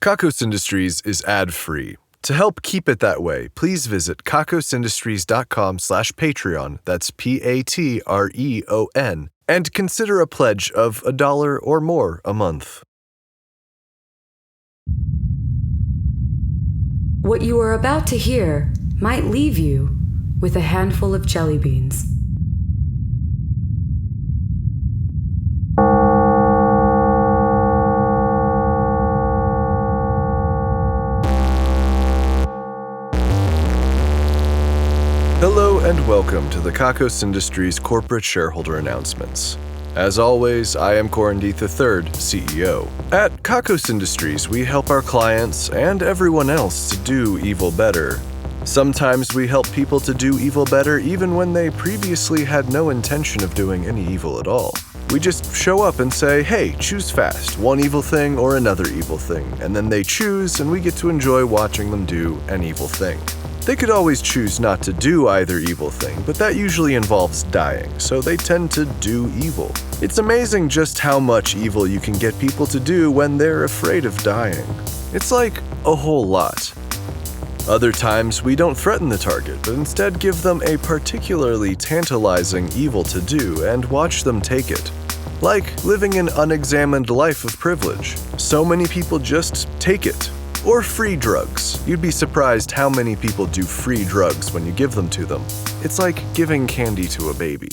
Kakos Industries is ad-free. To help keep it that way, please visit kakosindustries.com/Patreon, that's Patreon, and consider a pledge of $1 or more a month. What you are about to hear might leave you with a handful of jelly beans. Hello and welcome to the Kakos Industries corporate shareholder announcements. As always, I am Corin, III, CEO. At Kakos Industries, we help our clients and everyone else to do evil better. Sometimes we help people to do evil better even when they previously had no intention of doing any evil at all. We just show up and say, hey, choose fast, one evil thing or another evil thing, and then they choose and we get to enjoy watching them do an evil thing. They could always choose not to do either evil thing, but that usually involves dying, so they tend to do evil. It's amazing just how much evil you can get people to do when they're afraid of dying. It's like a whole lot. Other times, we don't threaten the target, but instead give them a particularly tantalizing evil to do and watch them take it. Like living an unexamined life of privilege. So many people just take it. Or free drugs. You'd be surprised how many people do free drugs when you give them to them. It's like giving candy to a baby.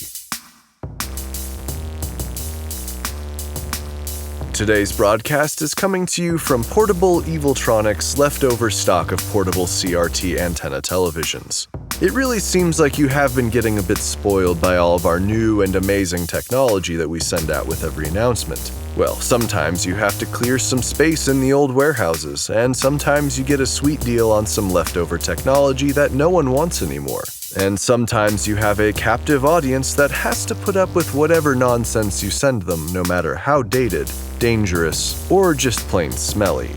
Today's broadcast is coming to you from Portable Eviltronics' leftover stock of portable CRT antenna televisions. It really seems like you have been getting a bit spoiled by all of our new and amazing technology that we send out with every announcement. Well, sometimes you have to clear some space in the old warehouses, and sometimes you get a sweet deal on some leftover technology that no one wants anymore. And sometimes you have a captive audience that has to put up with whatever nonsense you send them, no matter how dated, dangerous, or just plain smelly.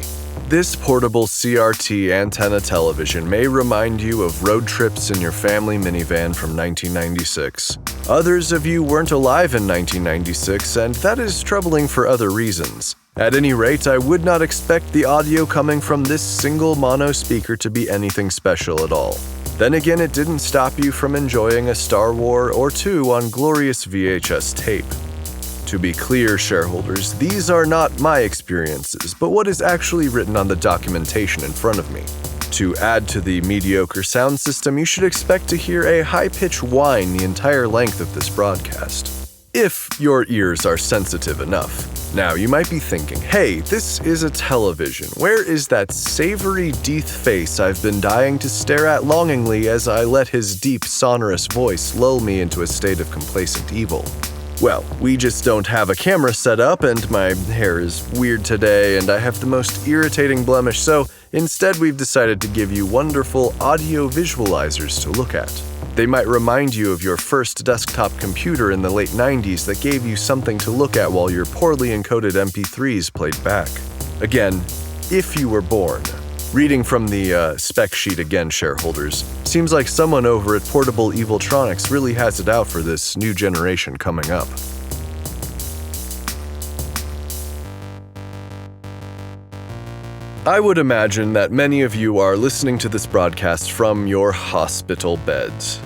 This portable CRT antenna television may remind you of road trips in your family minivan from 1996. Others of you weren't alive in 1996, and that is troubling for other reasons. At any rate, I would not expect the audio coming from this single mono speaker to be anything special at all. Then again, it didn't stop you from enjoying a Star Wars or two on glorious VHS tape. To be clear, shareholders, these are not my experiences, but what is actually written on the documentation in front of me. To add to the mediocre sound system, you should expect to hear a high-pitched whine the entire length of this broadcast. If your ears are sensitive enough. Now, you might be thinking, hey, this is a television. Where is that savory Death face I've been dying to stare at longingly as I let his deep, sonorous voice lull me into a state of complacent evil? Well, we just don't have a camera set up, and my hair is weird today, and I have the most irritating blemish, so instead we've decided to give you wonderful audio visualizers to look at. They might remind you of your first desktop computer in the late 90s that gave you something to look at while your poorly encoded MP3s played back. Again, if you were born. Reading from the spec sheet again, shareholders, seems like someone over at Portable Eviltronics really has it out for this new generation coming up. I would imagine that many of you are listening to this broadcast from your hospital beds.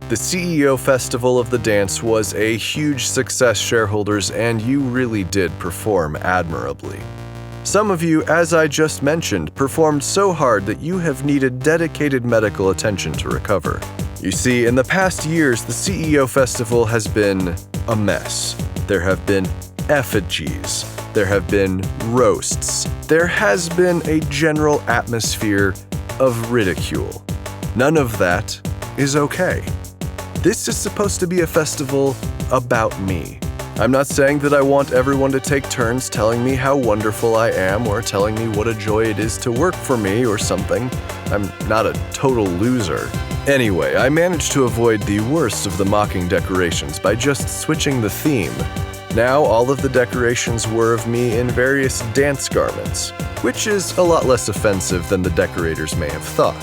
The CEO Festival of the Dance was a huge success, shareholders, and you really did perform admirably. Some of you, as I just mentioned, performed so hard that you have needed dedicated medical attention to recover. You see, in the past years, the CEO Festival has been a mess. There have been effigies. There have been roasts. There has been a general atmosphere of ridicule. None of that is okay. This is supposed to be a festival about me. I'm not saying that I want everyone to take turns telling me how wonderful I am or telling me what a joy it is to work for me or something. I'm not a total loser. Anyway, I managed to avoid the worst of the mocking decorations by just switching the theme. Now all of the decorations were of me in various dance garments, which is a lot less offensive than the decorators may have thought.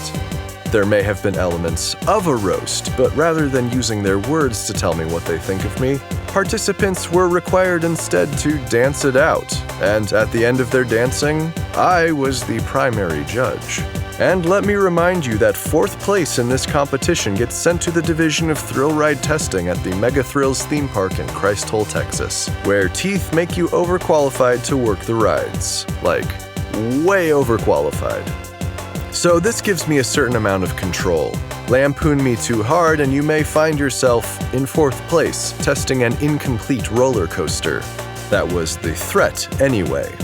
there may have been elements of a roast, but rather than using their words to tell me what they think of me, participants were required instead to dance it out, and at the end of their dancing, I was the primary judge. And let me remind you that 4th place in this competition gets sent to the Division of Thrill Ride Testing at the Mega Thrills theme park in Christ Hole, Texas, where teeth make you overqualified to work the rides. Like, way overqualified. So this gives me a certain amount of control. Lampoon me too hard and you may find yourself in 4th place, testing an incomplete roller coaster. That was the threat anyway.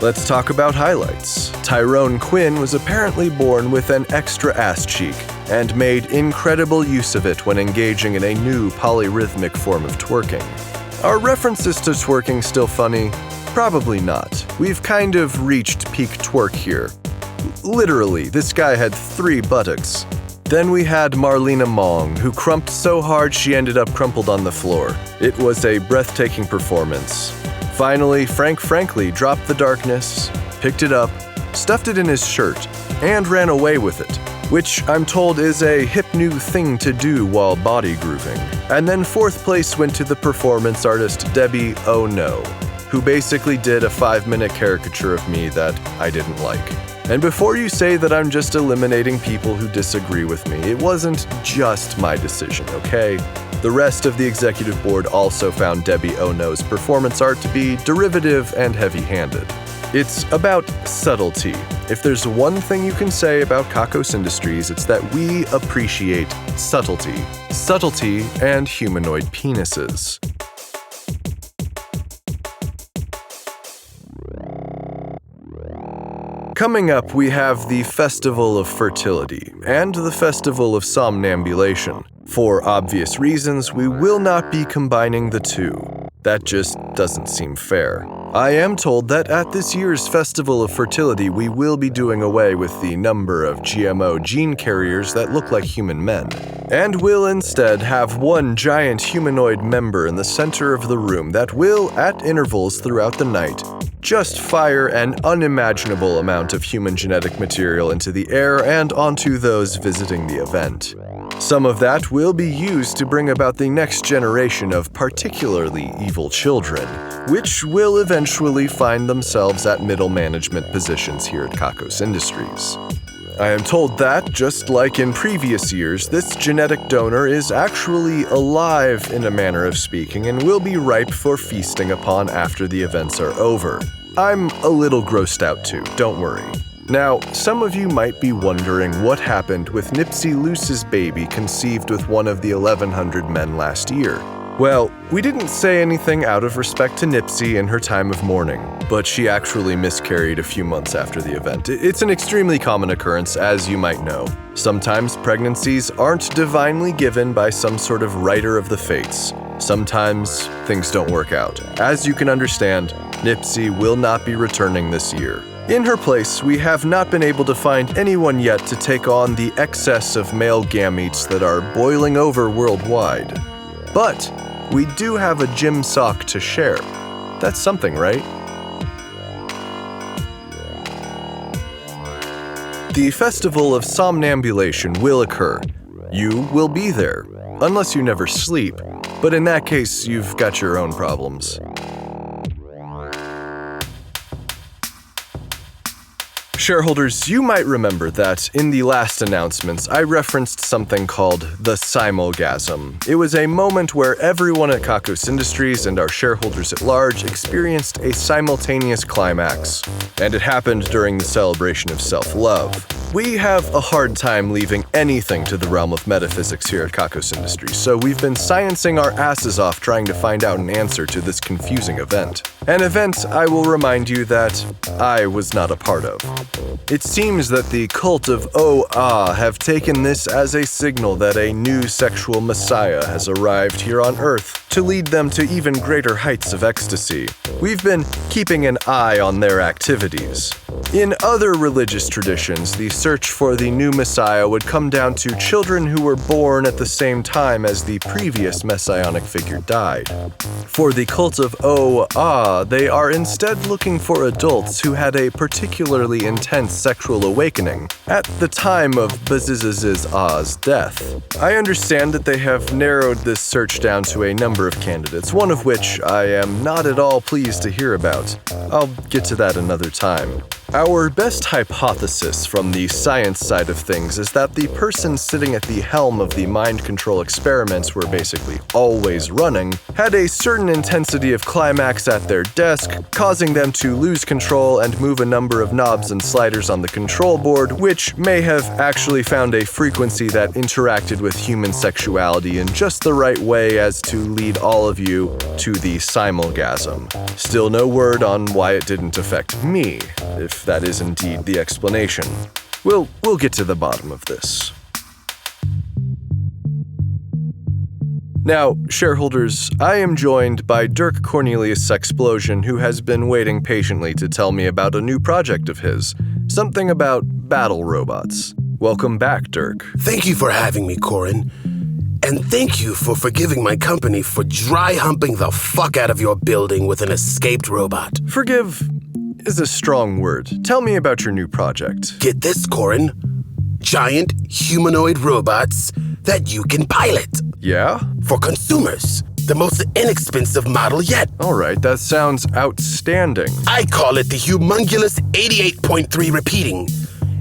Let's talk about highlights. Tyrone Quinn was apparently born with an extra ass cheek and made incredible use of it when engaging in a new polyrhythmic form of twerking. Are references to twerking still funny? Probably not. We've kind of reached peak twerk here. Literally, this guy had 3 buttocks. Then we had Marlena Mong, who crumped so hard she ended up crumpled on the floor. It was a breathtaking performance. Finally, Frank Frankly dropped the darkness, picked it up, stuffed it in his shirt, and ran away with it, which I'm told is a hip new thing to do while body grooving. And then 4th place went to the performance artist Debbie Oh No, who basically did a 5-minute caricature of me that I didn't like. And before you say that I'm just eliminating people who disagree with me, it wasn't just my decision, okay? The rest of the executive board also found Debbie Oh No's performance art to be derivative and heavy-handed. It's about subtlety. If there's one thing you can say about Kakos Industries, it's that we appreciate subtlety. Subtlety and humanoid penises. Coming up, we have the Festival of Fertility and the Festival of Somnambulation. For obvious reasons, we will not be combining the two. That just doesn't seem fair. I am told that at this year's Festival of Fertility, we will be doing away with the number of GMO gene carriers that look like human men, and will instead have one giant humanoid member in the center of the room that will, at intervals throughout the night, just fire an unimaginable amount of human genetic material into the air and onto those visiting the event. Some of that will be used to bring about the next generation of particularly evil children, which will eventually find themselves at middle management positions here at Kakos Industries. I am told that, just like in previous years, this genetic donor is actually alive in a manner of speaking and will be ripe for feasting upon after the events are over. I'm a little grossed out too, don't worry. Now, some of you might be wondering what happened with Nipsey Luce's baby conceived with one of the 1,100 men last year. Well, we didn't say anything out of respect to Nipsey in her time of mourning, but she actually miscarried a few months after the event. It's an extremely common occurrence, as you might know. Sometimes pregnancies aren't divinely given by some sort of writer of the fates. Sometimes things don't work out. As you can understand, Nipsey will not be returning this year. In her place, we have not been able to find anyone yet to take on the excess of male gametes that are boiling over worldwide. But we do have a gym sock to share. That's something, right? The Festival of Somnambulation will occur. You will be there, unless you never sleep, but in that case, you've got your own problems. Shareholders, you might remember that in the last announcements, I referenced something called the Simulgasm. It was a moment where everyone at Kakos Industries and our shareholders at large experienced a simultaneous climax, and it happened during the celebration of self-love. We have a hard time leaving anything to the realm of metaphysics here at Kakos Industries, so we've been sciencing our asses off trying to find out an answer to this confusing event. An event, I will remind you, that I was not a part of. It seems that the cult of have taken this as a signal that a new sexual messiah has arrived here on Earth to lead them to even greater heights of ecstasy. We've been keeping an eye on their activities. In other religious traditions, the search for the new Messiah would come down to children who were born at the same time as the previous messianic figure died. For the cult of they are instead looking for adults who had a particularly intense sexual awakening at the time of Ah's death. I understand that they have narrowed this search down to a number of candidates, one of which I am not at all pleased to hear about. I'll get to that another time. Our best hypothesis from the science side of things is that the person sitting at the helm of the mind control experiments we're basically always running had a certain intensity of climax at their desk, causing them to lose control and move a number of knobs and sliders on the control board, which may have actually found a frequency that interacted with human sexuality in just the right way as to lead all of you to the Simulgasm. Still no word on why it didn't affect me, if that is indeed the explanation. We'll get to the bottom of this. Now, shareholders, I am joined by Dirk Cornelius Sexplosion, who has been waiting patiently to tell me about a new project of his, something about battle robots. Welcome back, Dirk. Thank you for having me, Corin. And thank you for forgiving my company for dry humping the fuck out of your building with an escaped robot. Forgive is a strong word. Tell me about your new project. Get this, Corin. Giant humanoid robots that you can pilot. Yeah? For consumers. The most inexpensive model yet. Alright, that sounds outstanding. I call it the Humongulous 88.3 repeating.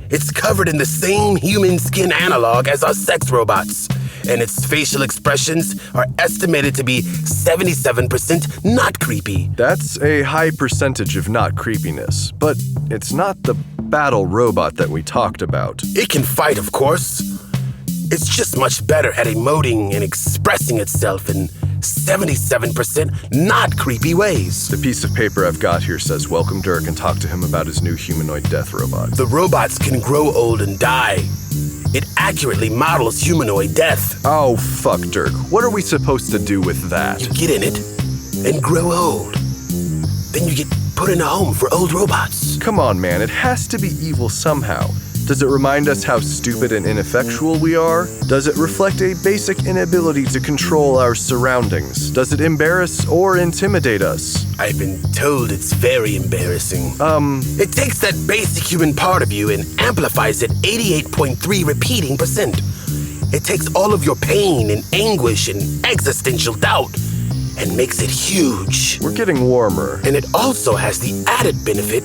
It's covered in the same human skin analog as our sex robots, and its facial expressions are estimated to be 77% not creepy. That's a high percentage of not creepiness, but it's not the battle robot that we talked about. It can fight, of course. It's just much better at emoting and expressing itself in 77% not creepy ways. The piece of paper I've got here says welcome Dirk and talk to him about his new humanoid death robot. The robots can grow old and die. It accurately models humanoid death. Oh, fuck, Dirk. What are we supposed to do with that? You get in it and grow old. Then you get put in a home for old robots. Come on, man. It has to be evil somehow. Does it remind us how stupid and ineffectual we are? Does it reflect a basic inability to control our surroundings? Does it embarrass or intimidate us? I've been told it's very embarrassing. It takes that basic human part of you and amplifies it 88.3 repeating percent. It takes all of your pain and anguish and existential doubt and makes it huge. We're getting warmer. And it also has the added benefit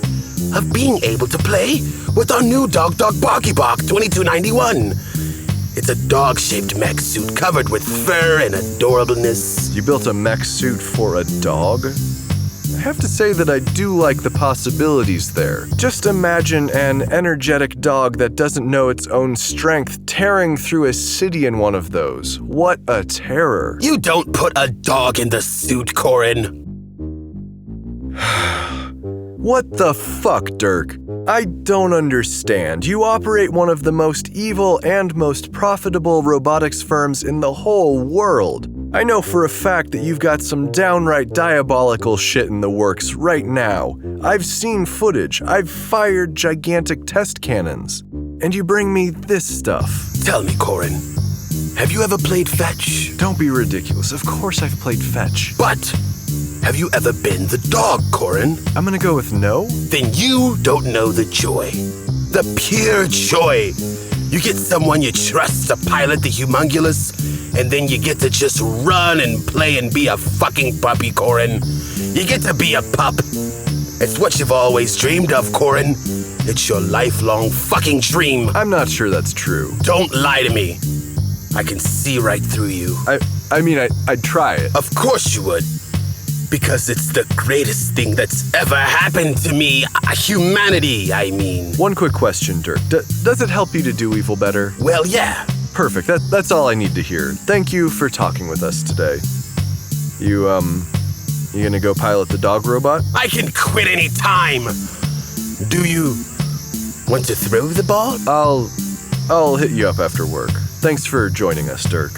of being able to play with our new Dog Barky Bark 2291. It's a dog-shaped mech suit covered with fur and adorableness. You built a mech suit for a dog? I have to say that I do like the possibilities there. Just imagine an energetic dog that doesn't know its own strength tearing through a city in one of those. What a terror. You don't put a dog in the suit, Corin. What the fuck, Dirk? I don't understand. You operate one of the most evil and most profitable robotics firms in the whole world. I know for a fact that you've got some downright diabolical shit in the works right now. I've seen footage. I've fired gigantic test cannons. And you bring me this stuff. Tell me, Corin, have you ever played fetch? Don't be ridiculous. Of course I've played fetch. But have you ever been the dog, Corin? I'm gonna go with no? Then you don't know the joy. The pure joy. You get someone you trust to pilot the Humongulous, and then you get to just run and play and be a fucking puppy, Corin. You get to be a pup. It's what you've always dreamed of, Corin. It's your lifelong fucking dream. I'm not sure that's true. Don't lie to me. I can see right through you. I mean, I'd try it. Of course you would. Because it's the greatest thing that's ever happened to me. Humanity, I mean. One quick question, Dirk. Does it help you to do evil better? Well, yeah. Perfect. That's all I need to hear. Thank you for talking with us today. You gonna go pilot the dog robot? I can quit any time. Do you want to throw the ball? I'll hit you up after work. Thanks for joining us, Dirk.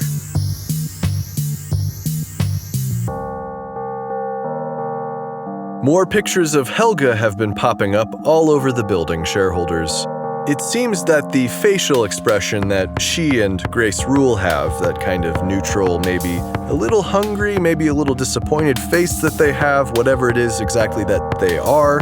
More pictures of Helga have been popping up all over the building, shareholders. It seems that the facial expression that she and Grace Rule have, that kind of neutral, maybe a little hungry, maybe a little disappointed face that they have, whatever it is exactly that they are,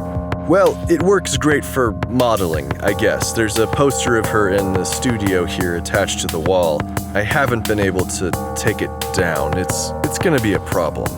well, it works great for modeling, I guess. There's a poster of her in the studio here attached to the wall. I haven't been able to take it down. It's gonna be a problem.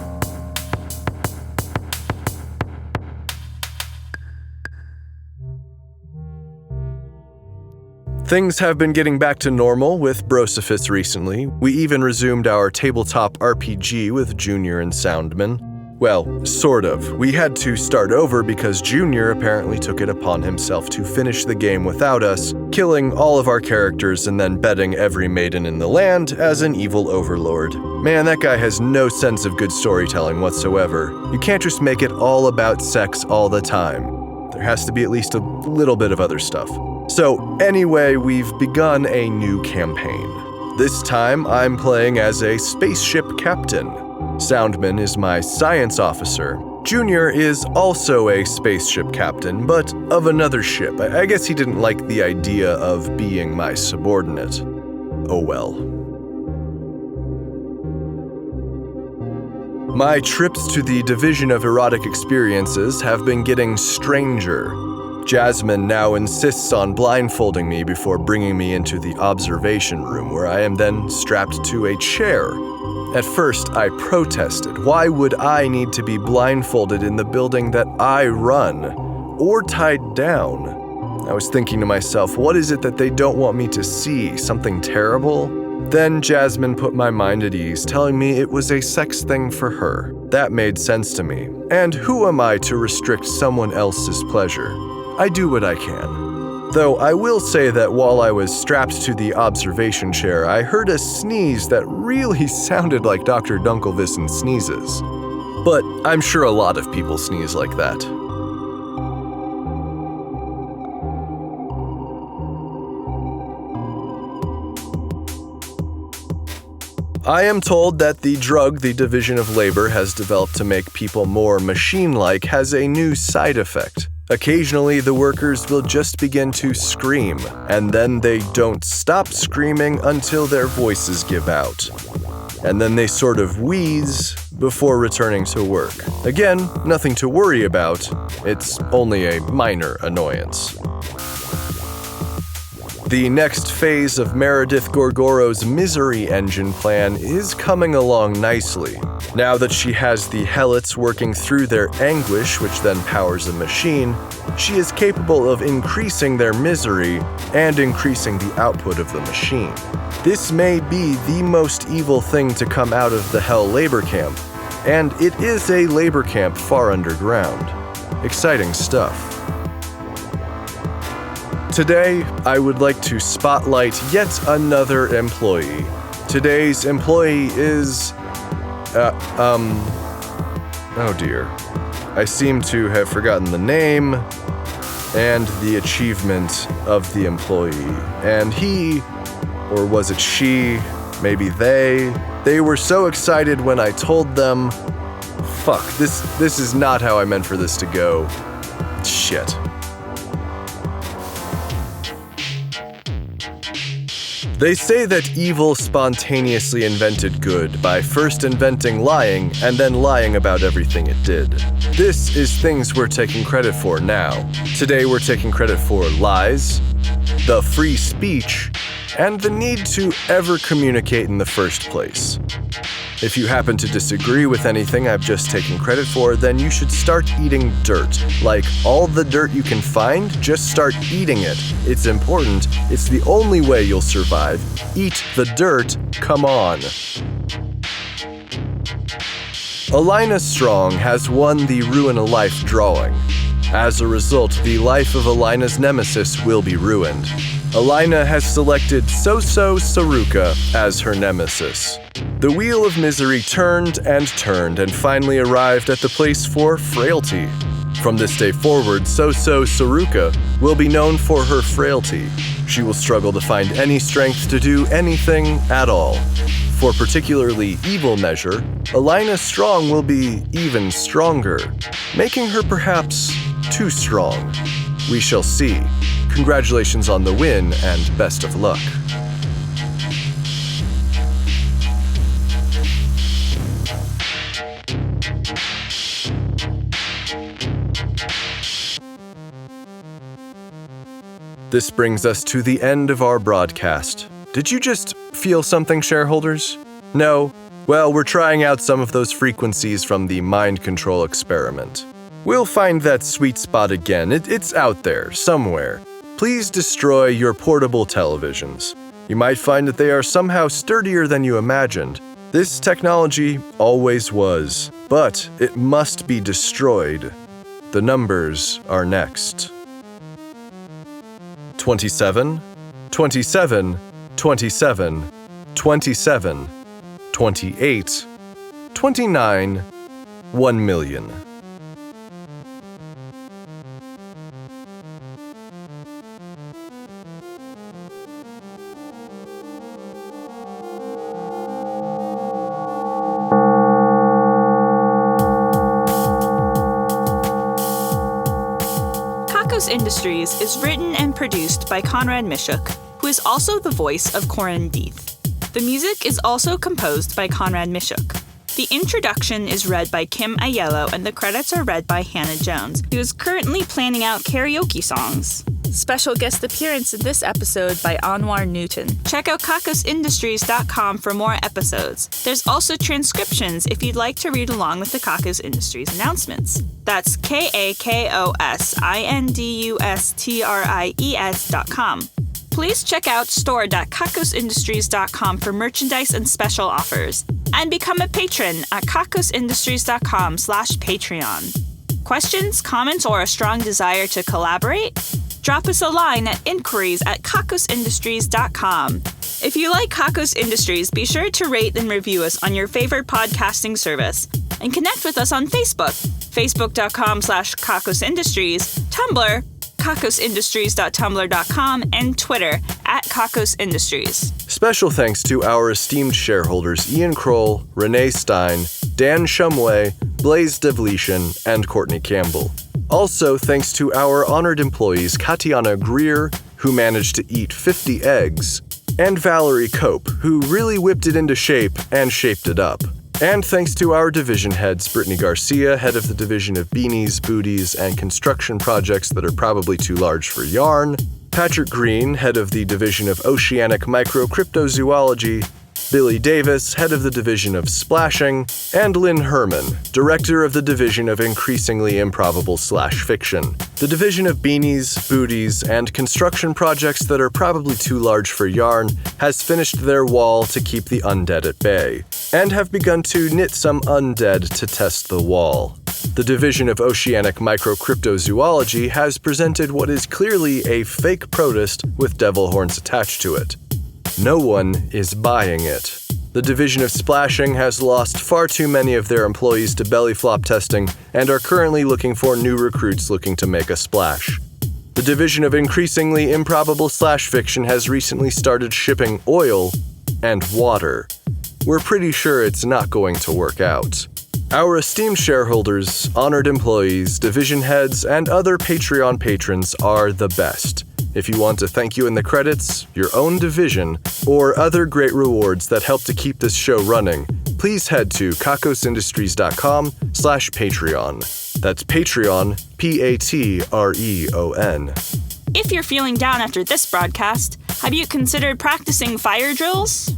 Things have been getting back to normal with Brosifus recently. We even resumed our tabletop RPG with Junior and Soundman. Well, sort of. We had to start over because Junior apparently took it upon himself to finish the game without us, killing all of our characters and then betting every maiden in the land as an evil overlord. Man, that guy has no sense of good storytelling whatsoever. You can't just make it all about sex all the time. There has to be at least a little bit of other stuff. So anyway, we've begun a new campaign. This time, I'm playing as a spaceship captain. Soundman is my science officer. Junior is also a spaceship captain, but of another ship. I guess he didn't like the idea of being my subordinate. Oh well. My trips to the Division of Erotic Experiences have been getting stranger. Jasmine now insists on blindfolding me before bringing me into the observation room, where I am then strapped to a chair. At first, I protested. Why would I need to be blindfolded in the building that I run? Or tied down? I was thinking to myself, what is it that they don't want me to see? Something terrible? Then Jasmine put my mind at ease, telling me it was a sex thing for her. That made sense to me. And who am I to restrict someone else's pleasure? I do what I can. Though I will say that while I was strapped to the observation chair, I heard a sneeze that really sounded like Dr. Dunkelvissen sneezes. But I'm sure a lot of people sneeze like that. I am told that the drug the Division of Labor has developed to make people more machine-like has a new side effect. Occasionally, the workers will just begin to scream, and then they don't stop screaming until their voices give out. And then they sort of wheeze before returning to work. Again, nothing to worry about. It's only a minor annoyance. The next phase of Meredith Gorgoro's misery engine plan is coming along nicely. Now that she has the helots working through their anguish, which then powers a machine, she is capable of increasing their misery and increasing the output of the machine. This may be the most evil thing to come out of the Hell labor camp, and it is a labor camp far underground. Exciting stuff. Today, I would like to spotlight yet another employee. Today's employee is... oh dear. I seem to have forgotten the name and the achievement of the employee. And he, or was it she, maybe they were so excited when I told them, fuck, this is not how I meant for this to go. Shit. They say that evil spontaneously invented good by first inventing lying and then lying about everything it did. This is things we're taking credit for now. Today we're taking credit for lies, the free speech, and the need to ever communicate in the first place. If you happen to disagree with anything I've just taken credit for, then you should start eating dirt. Like, all the dirt you can find, just start eating it. It's important. It's the only way you'll survive. Eat the dirt. Come on. Alynna Strong has won the Ruin a Life drawing. As a result, the life of Alynna's nemesis will be ruined. Alynna has selected Soso Saruka as her nemesis. The wheel of misery turned and finally arrived at the place for frailty. From this day forward, Soso Saruka will be known for her frailty. She will struggle to find any strength to do anything at all. For particularly evil measure, Alynna Strong will be even stronger, making her perhaps too strong. We shall see. Congratulations on the win, and best of luck. This brings us to the end of our broadcast. Did you just feel something, shareholders? No? Well, we're trying out some of those frequencies from the mind control experiment. We'll find that sweet spot again. It's out there, somewhere. Please destroy your portable televisions. You might find that they are somehow sturdier than you imagined. This technology always was, but it must be destroyed. The numbers are next. 27, 27, 27, 27, 28, 29, 1 million. Kakos Industries is written and produced by Conrad Mishuk, who is also the voice of Corin. The music is also composed by Conrad Mishuk. The introduction is read by Kim Aiello, and the credits are read by Hannah Jones, who is currently planning out karaoke songs. Special guest appearance in this episode by Anwar Newton. Check out kakosindustries.com for more episodes. There's also transcriptions if you'd like to read along with the Kakos Industries announcements. That's KAKOSINDUSTRIES.com. Please check out store.kakosindustries.com for merchandise and special offers. And become a patron at kakosindustries.com/Patreon. Questions, comments, or a strong desire to collaborate? Drop us a line at inquiries@kakosindustries.com. If you like Kakos Industries, be sure to rate and review us on your favorite podcasting service. And connect with us on Facebook, facebook.com/kakosindustries, Tumblr, kakosindustries.tumblr.com, and Twitter @kakosindustries. Special thanks to our esteemed shareholders Ian Kroll, Renee Stein, Dan Shumway, Blaze Devletian, and Courtney Campbell. Also, thanks to our honored employees Katiana Greer, who managed to eat 50 eggs, and Valerie Cope, who really whipped it into shape and shaped it up. And thanks to our division heads, Brittany Garcia, head of the division of beanies, booties, and construction projects that are probably too large for yarn, Patrick Green, head of the division of oceanic microcryptozoology, Billy Davis, head of the division of splashing, and Lynn Herman, director of the division of increasingly improbable/fiction. The division of beanies, booties, and construction projects that are probably too large for yarn has finished their wall to keep the undead at bay, and have begun to knit some undead to test the wall. The division of oceanic microcryptozoology has presented what is clearly a fake protist with devil horns attached to it. No one is buying it. The division of splashing has lost far too many of their employees to belly flop testing and are currently looking for new recruits looking to make a splash. The division of increasingly improbable/fiction has recently started shipping oil and water. We're pretty sure it's not going to work out. Our esteemed shareholders, honored employees, division heads, and other Patreon patrons are the best. If you want to thank you in the credits, your own division, or other great rewards that help to keep this show running, please head to kakosindustries.com/Patreon. That's Patreon, Patreon. If you're feeling down after this broadcast, have you considered practicing fire drills?